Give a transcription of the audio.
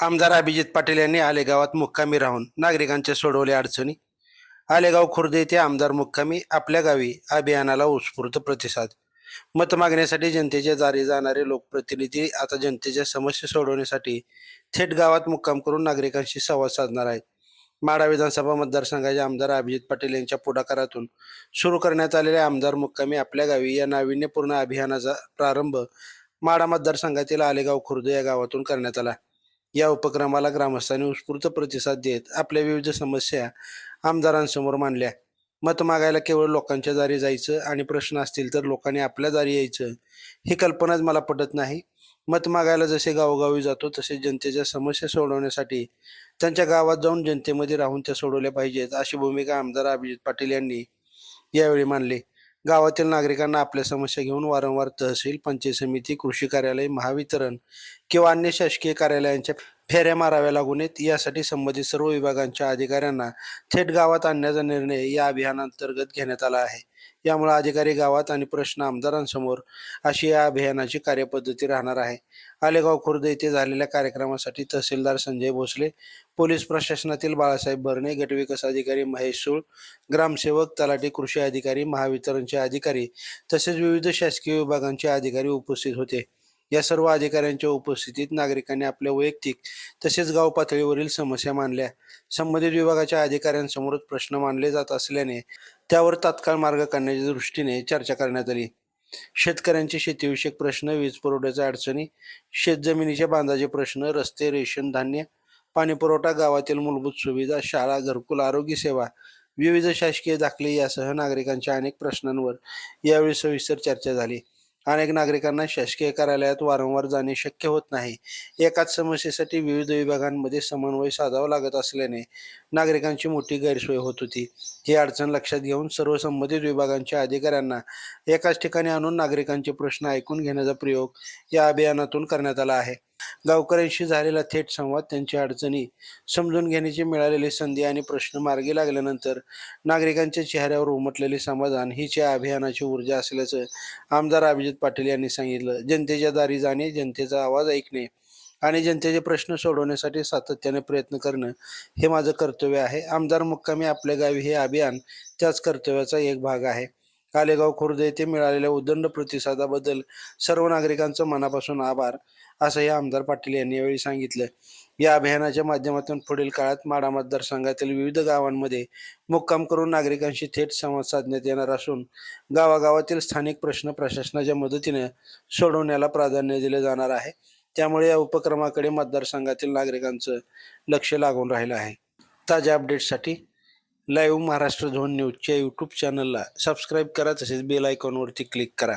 आमदार अभिजित पाटील यांनी आलेगावात मुक्कामी राहून नागरिकांच्या सोडवल्या अडचणी. आलेगाव खुर्द येथे आमदार मुक्कामी आपल्या गावी अभियानाला उत्स्फूर्त प्रतिसाद. मत मागण्यासाठी जनतेच्या दारी जाणारे लोकप्रतिनिधी आता जनतेच्या समस्या सोडवण्यासाठी थेट गावात मुक्काम करून नागरिकांशी संवाद साधणार आहेत. माढा विधानसभा मतदारसंघाचे आमदार अभिजित पाटील यांच्या पुढाकारातून सुरू करण्यात आलेल्या आमदार मुक्कामी आपल्या गावी या नाविन्यपूर्ण अभियानाचा प्रारंभ माढा मतदारसंघातील आलेगाव खुर्द या गावातून करण्यात आला. या उपक्रमाला ग्रामस्थांनी उत्स्फूर्त प्रतिसाद देत आपल्या विविध समस्या आमदारांसमोर मांडल्या. मत मागायला केवळ लोकांच्या दारी जायचं आणि प्रश्न असतील तर लोकांनी आपल्या दारी यायचं, ही कल्पनाच मला पटत नाही. मत मागायला जसे गावोगावी जातो तसे जनतेच्या समस्या सोडवण्यासाठी त्यांच्या गावात जाऊन जनतेमध्ये राहून त्या सोडवल्या पाहिजेत, अशी भूमिका आमदार अभिजित पाटील यांनी यावेळी मांडली. गावातील नागरिकांना आपल्या समस्या घेऊन वारंवार तहसील, पंचायत समिती, कृषी कार्यालय, महावितरण किंवा अन्य शासकीय कार्यालयांच्या फेऱ्या माराव्या लागू नयेत, यासाठी संबंधित सर्व विभागांच्या अधिकाऱ्यांना थेट गावात आणण्याचा निर्णय या अभियानांतर्गत घेण्यात आला आहे. यामुळे अधिकारी गावात आणि प्रश्न आमदारांसमोर, अशी या अभियानाची कार्यपद्धती राहणार आहे. आलेगाव खुर्द येथे झालेल्या कार्यक्रमासाठी तहसीलदार संजय भोसले, पोलीस प्रशासनातील बाळासाहेब भरणे, गटविकास अधिकारी महेश सूळ, ग्रामसेवक, तलाठी, कृषी अधिकारी, महावितरणचे अधिकारी तसेच विविध शासकीय विभागांचे अधिकारी उपस्थित होते. या सर्व अधिकाऱ्यांच्या उपस्थितीत नागरिकांनी आपल्या वैयक्तिक तसेच गाव पातळीवरील समस्या मांडल्या. संबंधित विभागाच्या अधिकाऱ्यांसमोरच प्रश्न मांडले जात असल्याने त्यावर तात्काळ मार्ग काढण्याच्या दृष्टीने चर्चा करण्यात आली. शेतकऱ्यांचे शेतीविषयक प्रश्न, वीज पुरवठ्याच्या अडचणी, शेतजमिनीच्या बांधाचे प्रश्न, रस्ते, रेशन धान्य, पाणीपुरवठा, गावातील मूलभूत सुविधा, शाळा, घरकुल, आरोग्य सेवा, विविध शासकीय दाखले यासह नागरिकांच्या अनेक प्रश्नांवर यावेळी सविस्तर चर्चा झाली. अनेक नागरिकांना शासकीय कार्यालयात वारंवार जाणे शक्य होत नाही. एकाच समस्येसाठी विविध विभागांमध्ये समन्वय साधावा लागत असल्याने नागरिकांची मोठी गैरसोय होत होती. ही अडचण लक्षात घेऊन सर्व संबंधित विभागांच्या अधिकाऱ्यांना एकाच ठिकाणी आणून नागरिकांचे प्रश्न ऐकून घेण्याचा प्रयोग या अभियानातून करण्यात आला आहे. गावकऱ्यांशी झालेला थेट संवाद, त्यांच्या अडचणी समजून घेण्याची मिळालेली संधी आणि प्रश्न मार्गी लागल्यानंतर नागरिकांच्या चेहऱ्यावर उमटलेले समाधान हीच या अभियानाची ऊर्जा असल्याचं आमदार अभिजित पाटील यांनी सांगितलं. जनतेच्या दारी जाणे, जनतेचा आवाज ऐकणे आणि जनतेचे प्रश्न सोडवण्यासाठी सातत्याने प्रयत्न करणं हे माझं कर्तव्य आहे. आमदार मुक्कामी आपल्या गावी हे अभियान त्याच कर्तव्याचा एक भाग आहे. आलेगाव खुर्द येथे मिळालेल्या उदंड प्रतिसादाबद्दल सर्व नागरिकांचं मनापासून आभार, असंही आमदार पाटील यांनी यावेळी सांगितलं. या अभियानाच्या माध्यमातून पुढील काळात माढा मतदारसंघातील विविध गावांमध्ये मुक्काम करून नागरिकांशी थेट संवाद साधण्यात येणार असून गावागावातील स्थानिक प्रश्न प्रशासनाच्या मदतीने सोडवण्याला प्राधान्य दिले जाणार आहे. त्यामुळे या उपक्रमाकडे मतदारसंघातील नागरिकांचं लक्ष लागून राहिलं आहे. ताज्या अपडेट्ससाठी लाईव्ह महाराष्ट्र झोन न्यूजच्या यूट्यूब चॅनलला सबस्क्राईब करा, तसेच बेल आयकॉनवरती क्लिक करा.